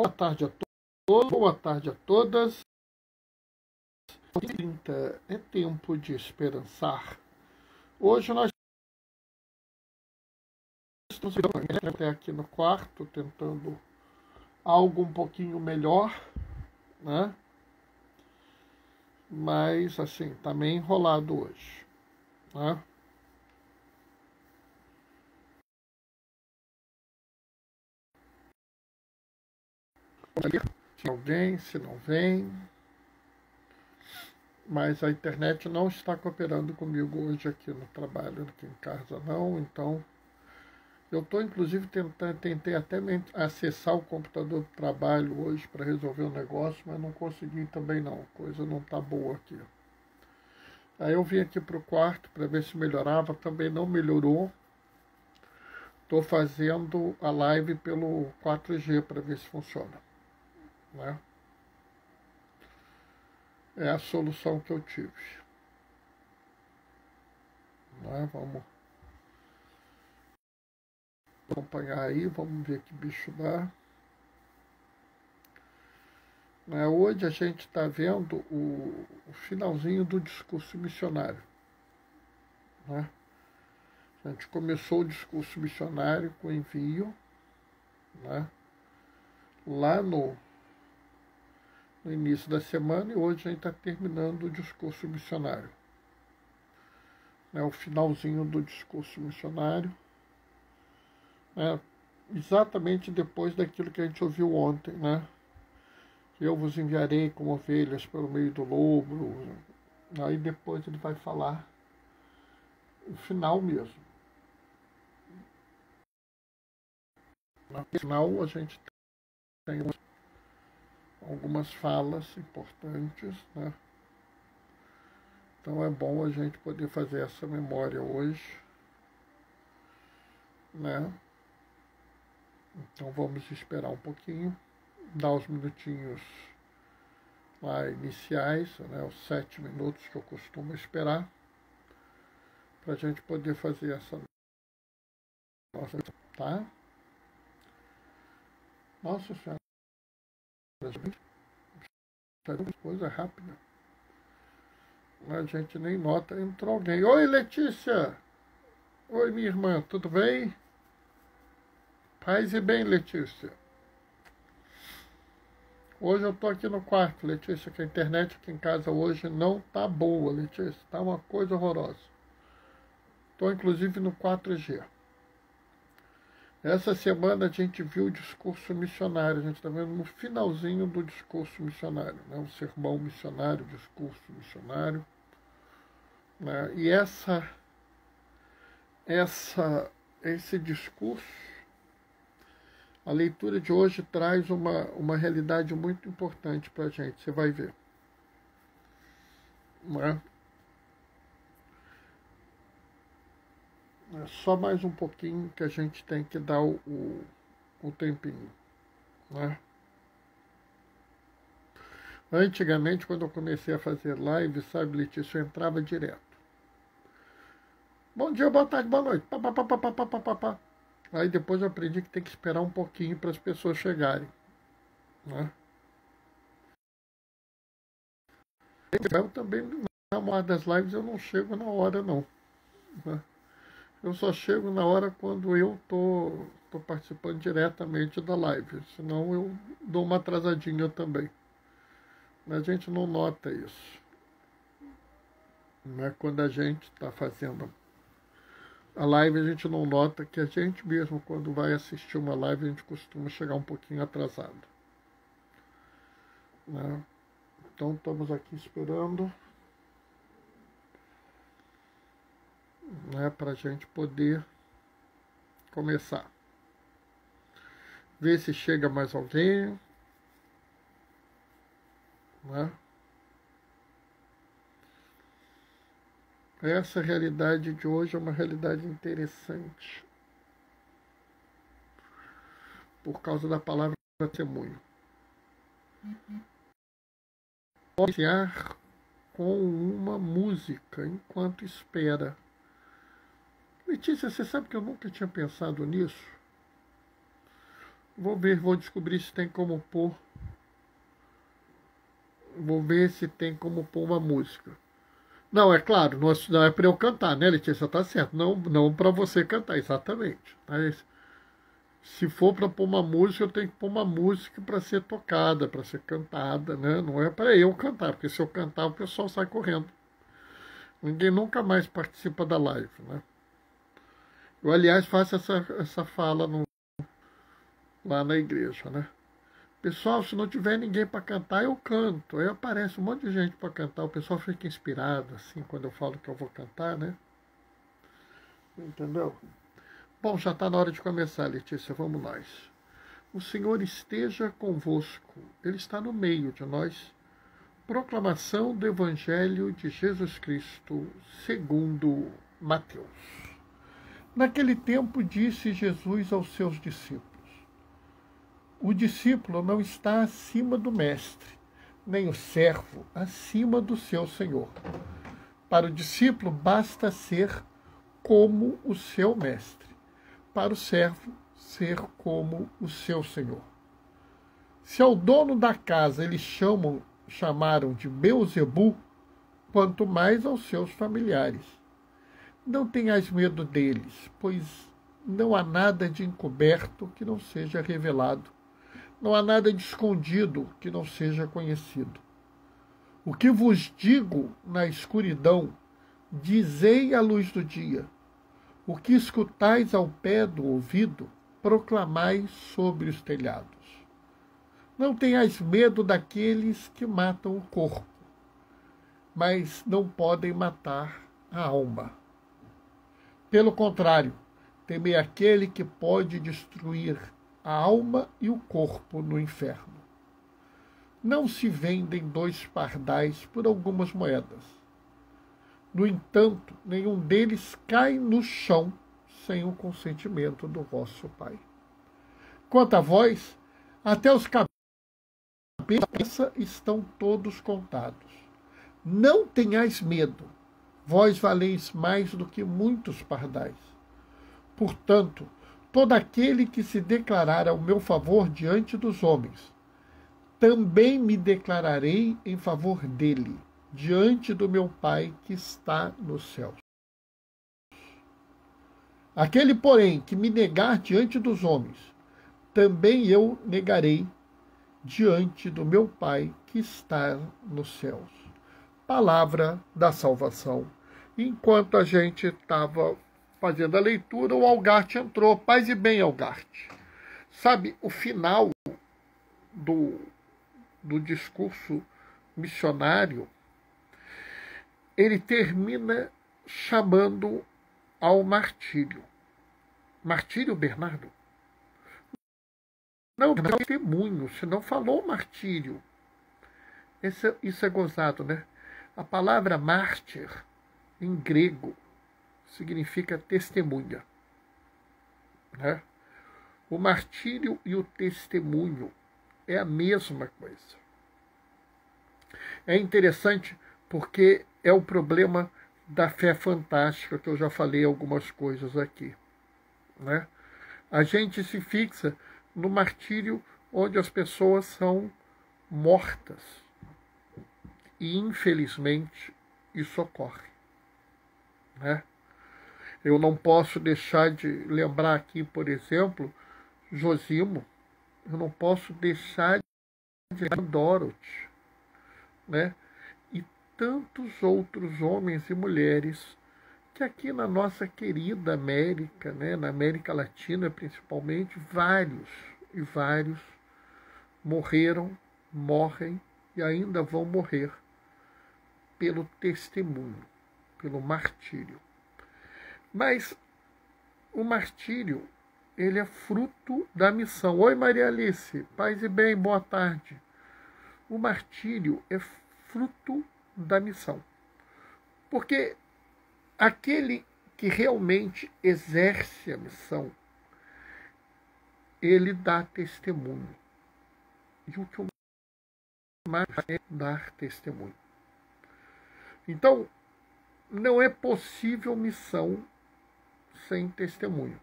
Boa tarde a todos, boa tarde a todas. 30 é tempo de esperançar. Hoje nós estamos até aqui no quarto, tentando algo um pouquinho melhor, né? Mas, assim, tá meio enrolado hoje, né? Se alguém, se não vem. Mas a internet não está cooperando comigo hoje aqui no trabalho, aqui em casa não, então eu estou inclusive tentei até acessar o computador do trabalho hoje para resolver o negócio, mas não consegui também não, a coisa não está boa aqui. Aí eu vim aqui para o quarto para ver se melhorava, também não melhorou. Estou fazendo a live pelo 4G para ver se funciona, né? É a solução que eu tive. Né? Vamos acompanhar aí, vamos ver que bicho dá. Hoje a gente está vendo o finalzinho do discurso missionário. Né? A gente começou o discurso missionário com envio, né? Lá no início da semana, e hoje a gente está terminando o discurso missionário. O finalzinho do discurso missionário, exatamente depois daquilo que a gente ouviu ontem, né? Eu vos enviarei como ovelhas pelo meio do lobo. Aí depois ele vai falar o final mesmo. No final a gente tem algumas falas importantes, né? Então é bom a gente poder fazer essa memória hoje, né? Então vamos esperar um pouquinho, dar os minutinhos lá iniciais, né? Os 7 minutos que eu costumo esperar, para a gente poder fazer essa nossa, tá? Nossa Senhora, coisa rápida. A gente nem nota, entrou alguém. Oi, Letícia! Oi, minha irmã, tudo bem? Paz e bem, Letícia. Hoje eu tô aqui no quarto, Letícia, que a internet aqui em casa hoje não tá boa, Letícia. Tá uma coisa horrorosa. Tô inclusive no 4G. Essa semana a gente viu o discurso missionário. A gente está vendo no finalzinho do discurso missionário, né? O sermão missionário, o discurso missionário. Né? E esse discurso, a leitura de hoje traz uma realidade muito importante para a gente, você vai ver. Né? É só mais um pouquinho que a gente tem que dar o tempinho. Né? Antigamente, quando eu comecei a fazer live, sabe, Letícia, eu entrava direto. Bom dia, boa tarde, boa noite. Pá, pá, pá, pá, pá, pá, pá, pá. Aí depois eu aprendi que tem que esperar um pouquinho para as pessoas chegarem. Né? Eu também, na hora das lives, eu não chego na hora, não. Né? Eu só chego na hora quando eu tô participando diretamente da live. Senão eu dou uma atrasadinha também. Mas a gente não nota isso. Né? Quando a gente está fazendo a live, a gente não nota que a gente mesmo, quando vai assistir uma live, a gente costuma chegar um pouquinho atrasado. Né? Então estamos aqui esperando, né, para a gente poder começar. Ver se chega mais alguém. Né? Essa realidade de hoje é uma realidade interessante, por causa da palavra testemunho. Iniciar com uma música enquanto espera. Letícia, você sabe que eu nunca tinha pensado nisso? Vou ver, vou descobrir se tem como pôr. Vou ver se tem como pôr uma música. Não, é claro, não é para eu cantar, né, Letícia? Tá certo. Não para você cantar, exatamente. Mas se for para pôr uma música, eu tenho que pôr uma música para ser tocada, para ser cantada, né? Não é para eu cantar, porque se eu cantar, o pessoal sai correndo. Ninguém nunca mais participa da live, né? Eu, aliás, faço essa fala lá na igreja, né? Pessoal, se não tiver ninguém para cantar, eu canto. Aí aparece um monte de gente para cantar. O pessoal fica inspirado, assim, quando eu falo que eu vou cantar, né? Entendeu? Bom, já está na hora de começar, Letícia. Vamos nós. O Senhor esteja convosco. Ele está no meio de nós. Proclamação do Evangelho de Jesus Cristo, segundo Mateus. Naquele tempo disse Jesus aos seus discípulos: o discípulo não está acima do mestre, nem o servo acima do seu senhor. Para o discípulo basta ser como o seu mestre, para o servo ser como o seu senhor. Se ao dono da casa eles chamaram de Beelzebu, quanto mais aos seus familiares. Não tenhas medo deles, pois não há nada de encoberto que não seja revelado. Não há nada de escondido que não seja conhecido. O que vos digo na escuridão, dizei à luz do dia. O que escutais ao pé do ouvido, proclamai sobre os telhados. Não tenhais medo daqueles que matam o corpo, mas não podem matar a alma. Pelo contrário, temei aquele que pode destruir a alma e o corpo no inferno. Não se vendem 2 pardais por algumas moedas. No entanto, nenhum deles cai no chão sem o consentimento do vosso Pai. Quanto a vós, até os cabelos da cabeça estão todos contados. Não tenhais medo, vós valeis mais do que muitos pardais. Portanto, todo aquele que se declarar ao meu favor diante dos homens, também me declararei em favor dele, diante do meu Pai que está nos céus. Aquele, porém, que me negar diante dos homens, também eu negarei diante do meu Pai que está nos céus. Palavra da salvação. Enquanto a gente estava fazendo a leitura, o Algarte entrou. Paz e bem, Algarte. Sabe, o final do discurso missionário, ele termina chamando ao martírio. Martírio, Bernardo? Não, testemunho, se não falou martírio. Isso é gozado, né? A palavra mártir, em grego, significa testemunha, né? O martírio e o testemunho é a mesma coisa. É interessante porque é o problema da fé fantástica, que eu já falei algumas coisas aqui, né? A gente se fixa no martírio onde as pessoas são mortas. E, infelizmente, isso ocorre, né? Eu não posso deixar de lembrar aqui, por exemplo, Zosimo. Eu não posso deixar de lembrar Dorothy, né? E tantos outros homens e mulheres que aqui na nossa querida América, né, na América Latina principalmente, vários e vários morreram, morrem e ainda vão morrer pelo testemunho, pelo martírio. Mas o martírio, ele é fruto da missão. Oi, Maria Alice, paz e bem, boa tarde. O martírio é fruto da missão. Porque aquele que realmente exerce a missão, ele dá testemunho. E o que eu mais é dar testemunho. Então, não é possível missão sem testemunho.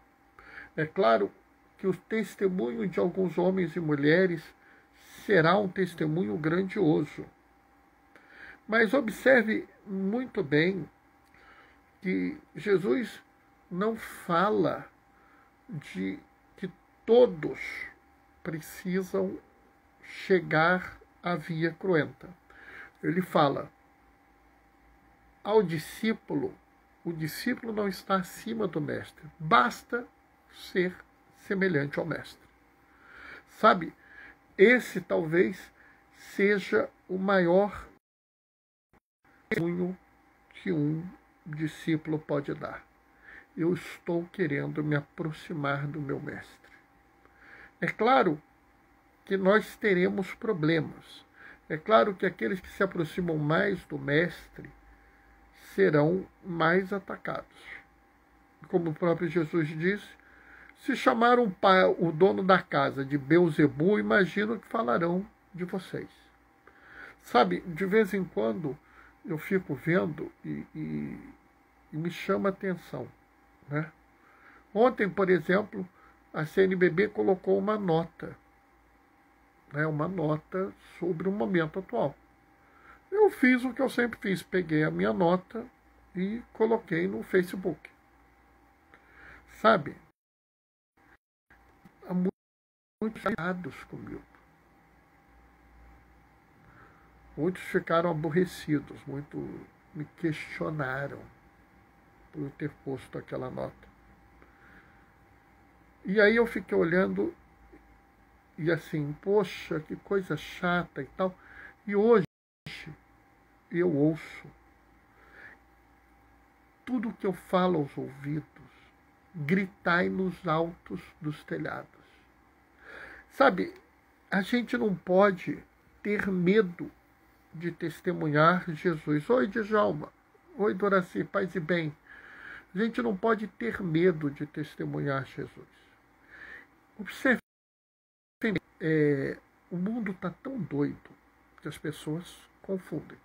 É claro que o testemunho de alguns homens e mulheres será um testemunho grandioso. Mas observe muito bem que Jesus não fala de que todos precisam chegar à via cruenta. Ele fala ao discípulo, o discípulo não está acima do mestre, basta ser semelhante ao mestre. Sabe, esse talvez seja o maior testemunho que um discípulo pode dar. Eu estou querendo me aproximar do meu mestre. É claro que nós teremos problemas. É claro que aqueles que se aproximam mais do mestre serão mais atacados. Como o próprio Jesus disse, se chamar o dono da casa de Beelzebu, imagino que falarão de vocês. Sabe, de vez em quando eu fico vendo e me chama a atenção, né? Ontem, por exemplo, a CNBB colocou uma nota, né, uma nota sobre o momento atual. Eu fiz o que eu sempre fiz, peguei a minha nota e coloquei no Facebook. Sabe, há muitos chateados comigo. Muitos ficaram aborrecidos, muitos me questionaram por eu ter posto aquela nota. E aí eu fiquei olhando e assim, poxa, que coisa chata e tal. E hoje eu ouço tudo que eu falo aos ouvidos, gritai nos altos dos telhados. Sabe, a gente não pode ter medo de testemunhar Jesus. Oi, Djalma. Oi, Doraci, paz e bem. A gente não pode ter medo de testemunhar Jesus. Observe, o mundo está tão doido que as pessoas confundem.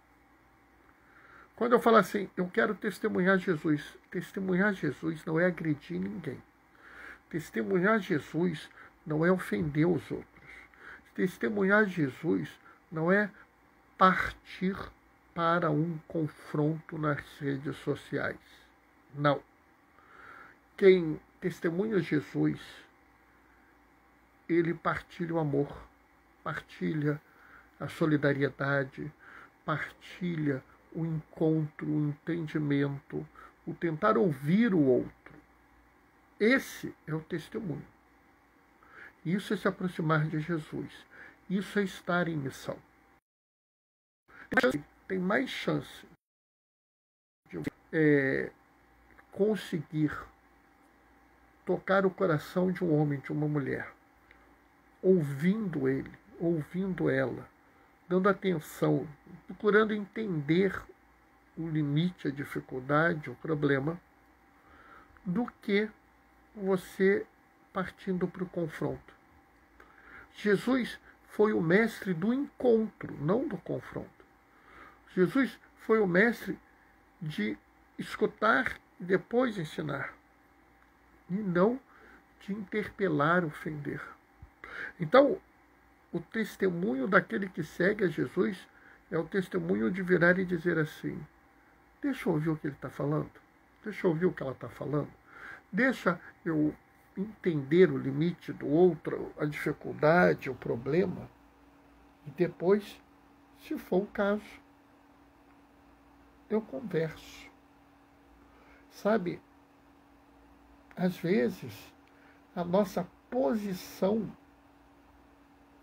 Quando eu falo assim, eu quero testemunhar Jesus não é agredir ninguém. Testemunhar Jesus não é ofender os outros. Testemunhar Jesus não é partir para um confronto nas redes sociais. Não. Quem testemunha Jesus, ele partilha o amor, partilha a solidariedade, partilha o encontro, o entendimento, o tentar ouvir o outro. Esse é o testemunho. Isso é se aproximar de Jesus. Isso é estar em missão. Tem mais chance de conseguir tocar o coração de um homem, de uma mulher, ouvindo ele, ouvindo ela, dando atenção, procurando entender o limite, a dificuldade, o problema, do que você partindo para o confronto. Jesus foi o mestre do encontro, não do confronto. Jesus foi o mestre de escutar e depois ensinar, e não de interpelar, ofender. Então, o testemunho daquele que segue a Jesus é o testemunho de virar e dizer assim, deixa eu ouvir o que ele está falando, deixa eu ouvir o que ela está falando, deixa eu entender o limite do outro, a dificuldade, o problema, e depois, se for o caso, eu converso. Sabe, às vezes, a nossa posição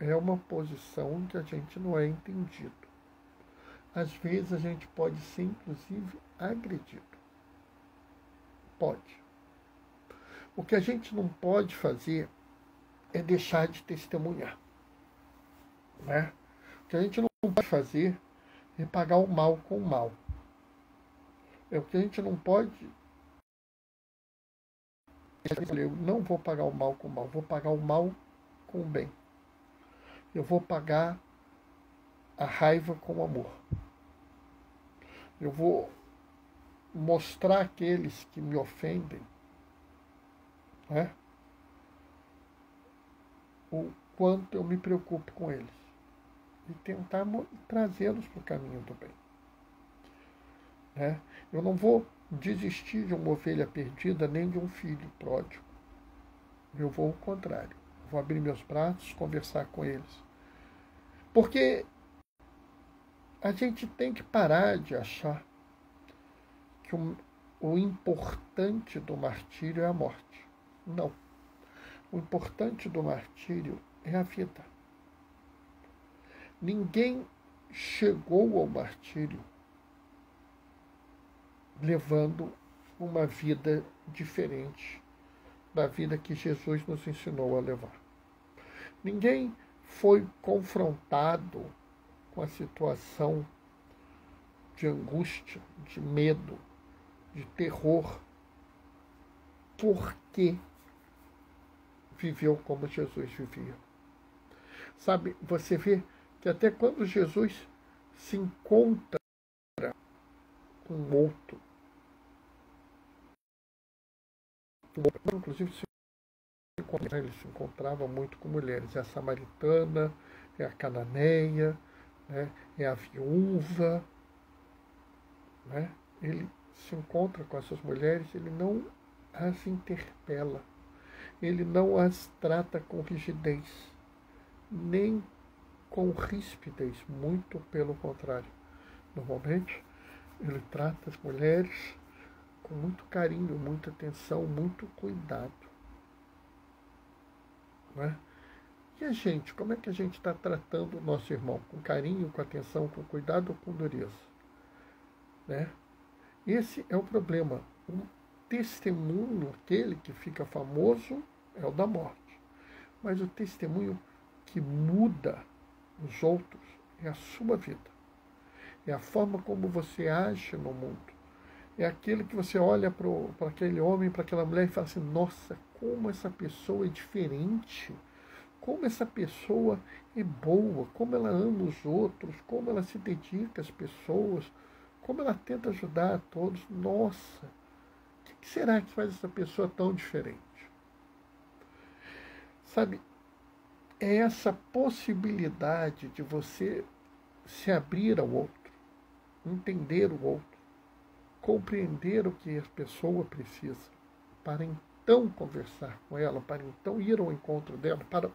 é uma posição que a gente não é entendido. Às vezes a gente pode ser, inclusive, agredido. Pode. O que a gente não pode fazer é deixar de testemunhar. Né? O que a gente não pode fazer é pagar o mal com o mal. O que a gente não pode... Eu não vou pagar o mal com o mal, vou pagar o mal com o bem. Eu vou pagar a raiva com o amor. Eu vou mostrar àqueles que me ofendem, né, o quanto eu me preocupo com eles e tentar trazê-los para o caminho do bem. Né? Eu não vou desistir de uma ovelha perdida nem de um filho pródigo. Eu vou ao contrário. Vou abrir meus braços, conversar com eles. Porque a gente tem que parar de achar que o importante do martírio é a morte. Não. O importante do martírio é a vida. Ninguém chegou ao martírio levando uma vida diferente da vida que Jesus nos ensinou a levar. Ninguém foi confrontado com a situação de angústia, de medo, de terror, porque viveu como Jesus vivia. Sabe, você vê que até quando Jesus se encontra com outro, inclusive ele se encontrava muito com mulheres, é a samaritana, é a cananeia, né, é a viúva, né? Ele se encontra com essas mulheres, ele não as interpela, ele não as trata com rigidez, nem com ríspidez, muito pelo contrário. Normalmente, ele trata as mulheres com muito carinho, muita atenção, muito cuidado. Né? E a gente, como é que a gente está tratando o nosso irmão? Com carinho, com atenção, com cuidado ou com dureza? Né? Esse é o problema. O testemunho, aquele que fica famoso, é o da morte. Mas o testemunho que muda os outros é a sua vida. É a forma como você age no mundo. É aquilo que você olha para aquele homem, para aquela mulher e fala assim, nossa, como essa pessoa é diferente. Como essa pessoa é boa, como ela ama os outros, como ela se dedica às pessoas, como ela tenta ajudar a todos. Nossa, o que será que faz essa pessoa tão diferente? Sabe, é essa possibilidade de você se abrir ao outro, entender o outro, compreender o que a pessoa precisa, para então conversar com ela, para então ir ao encontro dela, para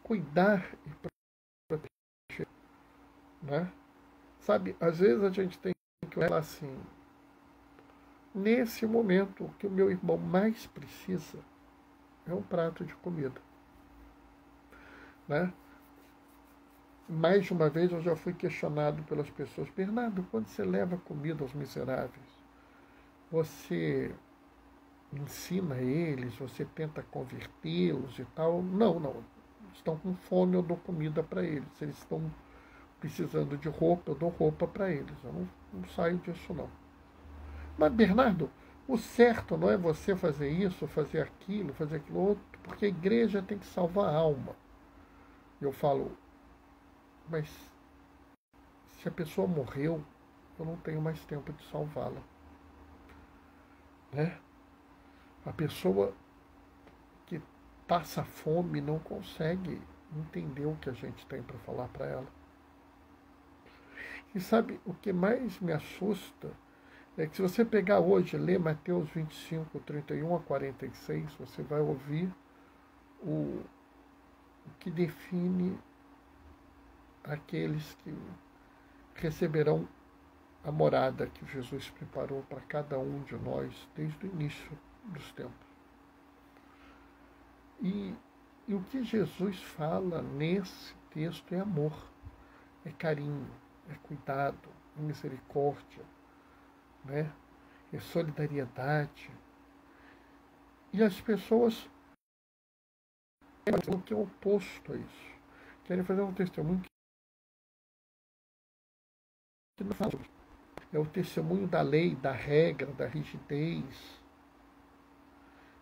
cuidar e proteger. Né? Sabe, às vezes a gente tem que olhar assim, nesse momento, o que o meu irmão mais precisa é um prato de comida. Né? Mais de uma vez eu já fui questionado pelas pessoas, Bernardo, quando você leva comida aos miseráveis, você ensina eles, você tenta convertê-los e tal? Não. Estão com fome, eu dou comida para eles. Se eles estão precisando de roupa, eu dou roupa para eles. Eu não saio disso, não. Mas, Bernardo, o certo não é você fazer isso, fazer aquilo outro, porque a igreja tem que salvar a alma. Eu falo, mas se a pessoa morreu, eu não tenho mais tempo de salvá-la. Né? A pessoa que passa fome não consegue entender o que a gente tem para falar para ela. E sabe, o que mais me assusta é que se você pegar hoje, ler Mateus 25, 31 a 46, você vai ouvir o que define aqueles que receberão a morada que Jesus preparou para cada um de nós desde o início dos tempos. E o que Jesus fala nesse texto é amor, é carinho, é cuidado, é misericórdia, né? É solidariedade. E as pessoas querem o que é oposto a isso. Querem fazer um testemunho que não fala. É o testemunho da lei, da regra, da rigidez.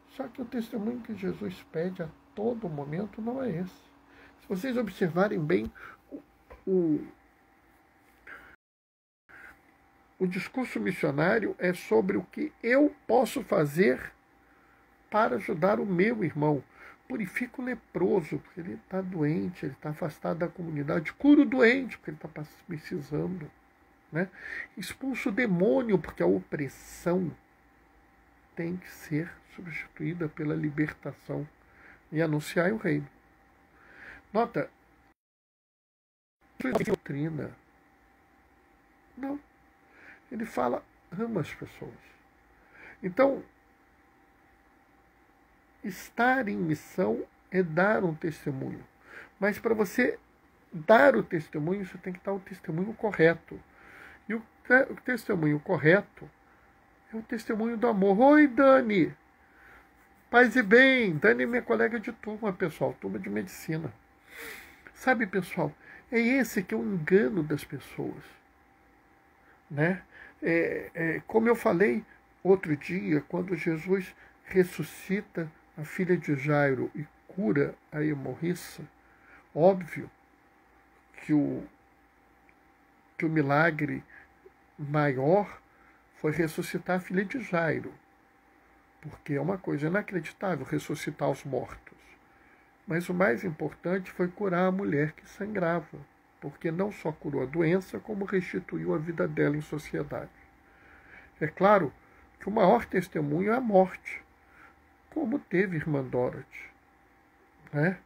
Só que o testemunho que Jesus pede a todo momento não é esse. Se vocês observarem bem, o discurso missionário é sobre o que eu posso fazer para ajudar o meu irmão. purifica o leproso, porque ele está doente, ele está afastado da comunidade. Cura o doente, porque ele está precisando. Né? Expulsa o demônio, porque a opressão tem que ser substituída pela libertação e anunciar o reino. Nota, doutrina. Não. Ele fala, ama as pessoas. Então, estar em missão é dar um testemunho. Mas para você dar o testemunho, você tem que dar o testemunho correto. E o testemunho correto é o testemunho do amor. Oi, Dani! Paz e bem! Dani é minha colega de turma, pessoal. Turma de medicina. Sabe, pessoal, é esse que é o engano das pessoas. Né? Como eu falei outro dia, quando Jesus ressuscita a filha de Jairo e cura a hemorriça, óbvio que o milagre maior foi ressuscitar a filha de Jairo, porque é uma coisa inacreditável ressuscitar os mortos. Mas o mais importante foi curar a mulher que sangrava, porque não só curou a doença, como restituiu a vida dela em sociedade. É claro que o maior testemunho é a morte, como teve irmã Dorothy, né?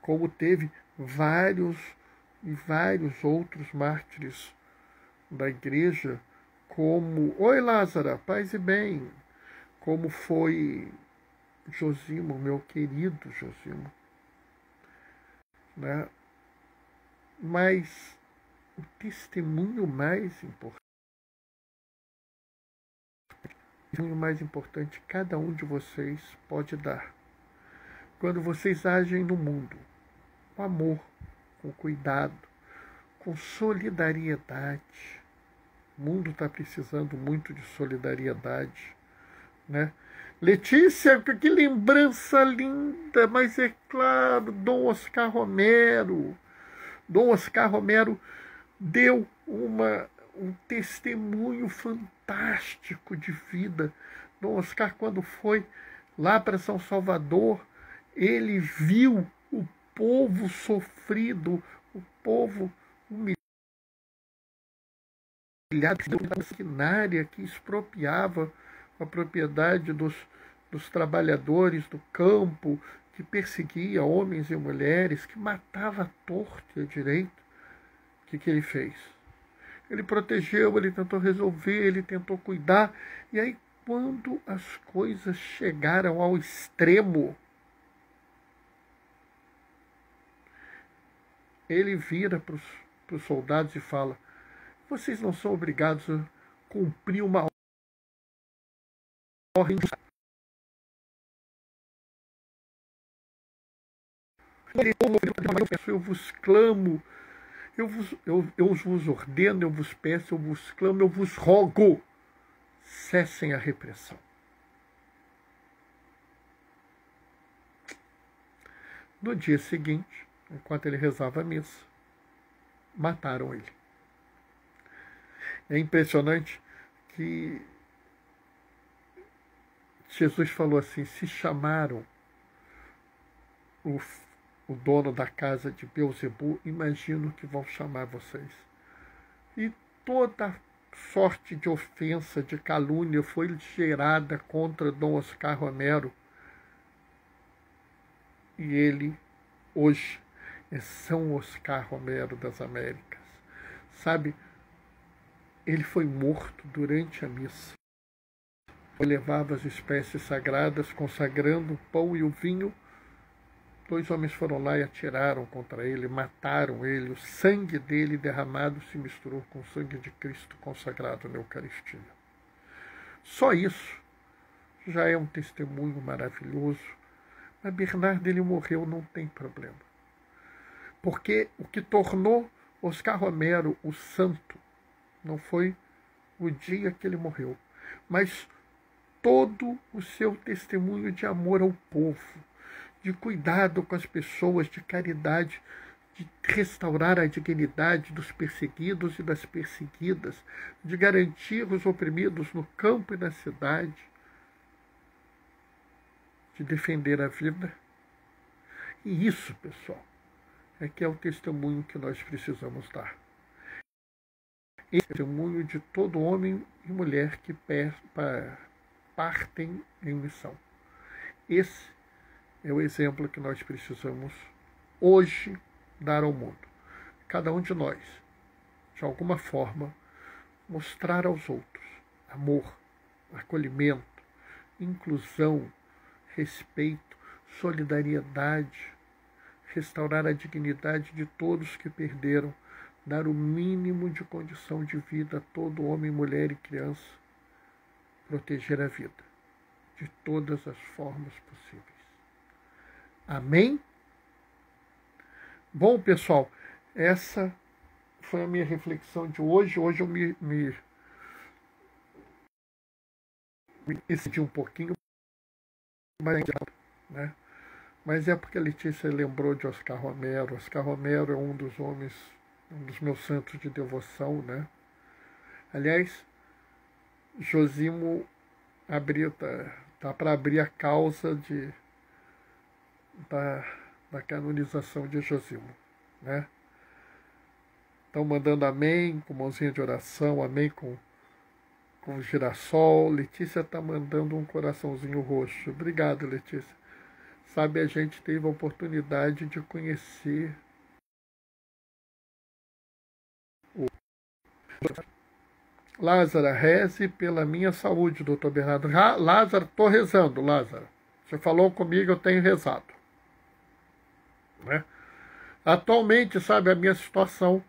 Como teve vários e vários outros mártires da igreja, como... Oi, Lázara, paz e bem! Como foi Josimo, meu querido Josimo. Né? Mas o testemunho mais importante, cada um de vocês pode dar. Quando vocês agem no mundo, com amor, com cuidado, com solidariedade. O mundo está precisando muito de solidariedade. Né? Letícia, que lembrança linda, mas é claro, Dom Oscar Romero. Dom Oscar Romero deu um testemunho fantástico de vida. Dom Oscar, quando foi lá para São Salvador, ele viu o povo sofrido, o povo humilhado, da maquinária que expropriava a propriedade dos trabalhadores do campo, que perseguia homens e mulheres, que matava à torta e à direita. O que ele fez? Ele protegeu, ele tentou resolver, ele tentou cuidar. E aí, quando as coisas chegaram ao extremo, ele vira para os soldados e fala: vocês não são obrigados a cumprir uma ordem. Eu vos clamo, eu vos ordeno, eu vos peço, eu vos clamo, eu vos rogo, cessem a repressão. No dia seguinte, enquanto ele rezava a missa, mataram ele. É impressionante que Jesus falou assim: se chamaram o dono da casa de Beelzebu, imagino que vão chamar vocês. E toda sorte de ofensa, de calúnia foi gerada contra Dom Oscar Romero. E ele, hoje, é São Oscar Romero das Américas. Sabe, ele foi morto durante a missa. Ele levava as espécies sagradas, consagrando o pão e o vinho. 2 homens foram lá e atiraram contra ele, mataram ele. O sangue dele derramado se misturou com o sangue de Cristo consagrado na Eucaristia. Só isso já é um testemunho maravilhoso. Mas Bernardo, ele morreu, não tem problema. Porque o que tornou Oscar Romero o santo não foi o dia que ele morreu, mas todo o seu testemunho de amor ao povo, de cuidado com as pessoas, de caridade, de restaurar a dignidade dos perseguidos e das perseguidas, de garantir os oprimidos no campo e na cidade, de defender a vida, E isso, pessoal, é que é o testemunho que nós precisamos dar. Esse testemunho de todo homem e mulher que partem em missão. Esse é o exemplo que nós precisamos hoje dar ao mundo. Cada um de nós, de alguma forma, mostrar aos outros amor, acolhimento, inclusão, respeito, solidariedade, restaurar a dignidade de todos que perderam, dar o mínimo de condição de vida a todo homem, mulher e criança, proteger a vida de todas as formas possíveis. Amém? Bom, pessoal, essa foi a minha reflexão de hoje. Hoje eu me excedi um pouquinho, né? Mas é porque a Letícia lembrou de Oscar Romero. Oscar Romero é um dos homens, um dos meus santos de devoção, né? Aliás, Josimo tá para abrir a causa da canonização de Josimo, né? Estão mandando amém com mãozinha de oração, amém com girassol. Letícia está mandando um coraçãozinho roxo. Obrigado, Letícia. Sabe, a gente teve a oportunidade de conhecer o Lázaro. Reze pela minha saúde, doutor Bernardo. Lázaro, estou rezando, Lázaro. Você falou comigo, eu tenho rezado. Né? Atualmente, sabe, a minha situação,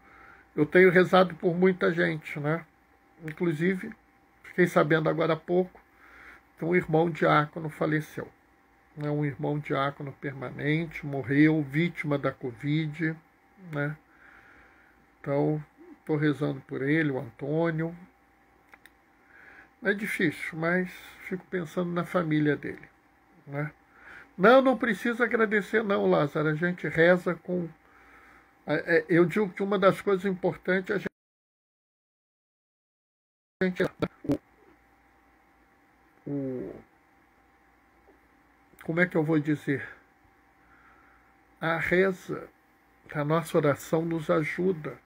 eu tenho rezado por muita gente, né? Inclusive, fiquei sabendo agora há pouco que um irmão diácono faleceu. Né? Um irmão diácono permanente, morreu, vítima da Covid, né? Então, estou rezando por ele, o Antônio. É difícil, mas fico pensando na família dele, né? Não precisa agradecer não, Lázaro. A gente reza com... Eu digo que uma das coisas importantes é a gente... Como é que eu vou dizer? A reza, a nossa oração nos ajuda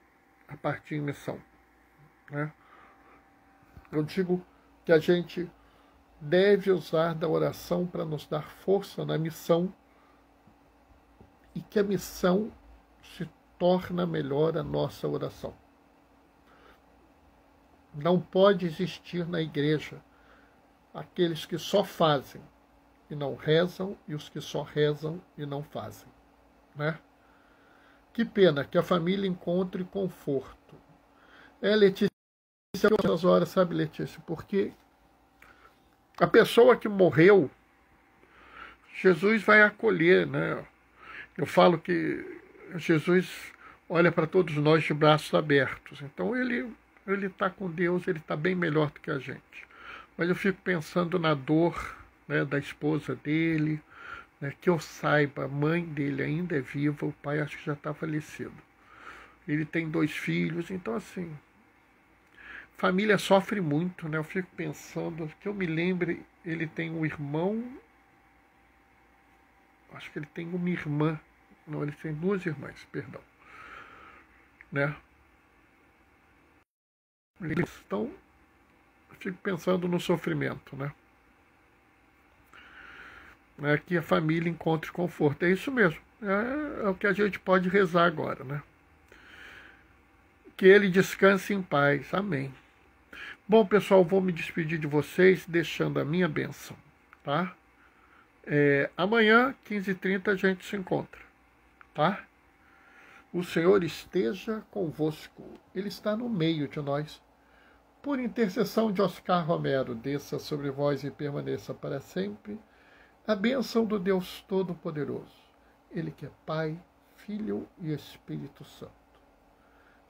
a partir em missão, né? Eu digo que a gente deve usar da oração para nos dar força na missão e que a missão se torna melhor a nossa oração. Não pode existir na igreja aqueles que só fazem e não rezam e os que só rezam e não fazem, né? Que pena que a família encontre conforto. Letícia, outras horas, sabe, Letícia, porque a pessoa que morreu, Jesus vai acolher, né? Eu falo que Jesus olha para todos nós de braços abertos. Então ele está com Deus, ele está bem melhor do que a gente. Mas eu fico pensando na dor, né, da esposa dele, né, que eu saiba, a mãe dele ainda é viva, o pai acho que já está falecido. Ele tem 2 filhos, então assim, família sofre muito, né? Eu fico pensando, que eu me lembre, ele tem um irmão, acho que ele tem uma irmã, não, ele tem 2 irmãs, perdão, né? Então, eu fico pensando no sofrimento, né? Que a família encontre conforto. É isso mesmo. É o que a gente pode rezar agora, né? Que ele descanse em paz. Amém. Bom, pessoal, vou me despedir de vocês, deixando a minha bênção, tá? Amanhã, 15h30, a gente se encontra, tá? O Senhor esteja convosco. Ele está no meio de nós. Por intercessão de Oscar Romero, desça sobre vós e permaneça para sempre a bênção do Deus Todo-Poderoso, Ele que é Pai, Filho e Espírito Santo.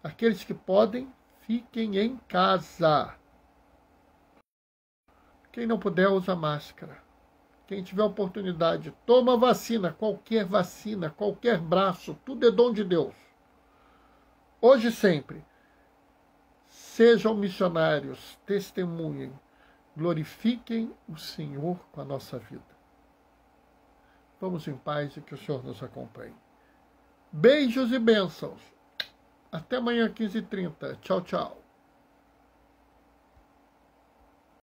Aqueles que podem, fiquem em casa. Quem não puder, usa máscara. Quem tiver oportunidade, toma vacina, qualquer braço, tudo é dom de Deus. Hoje e sempre, sejam missionários, testemunhem, glorifiquem o Senhor com a nossa vida. Vamos em paz e que o Senhor nos acompanhe. Beijos e bênçãos. Até amanhã, 15h30. Tchau, tchau.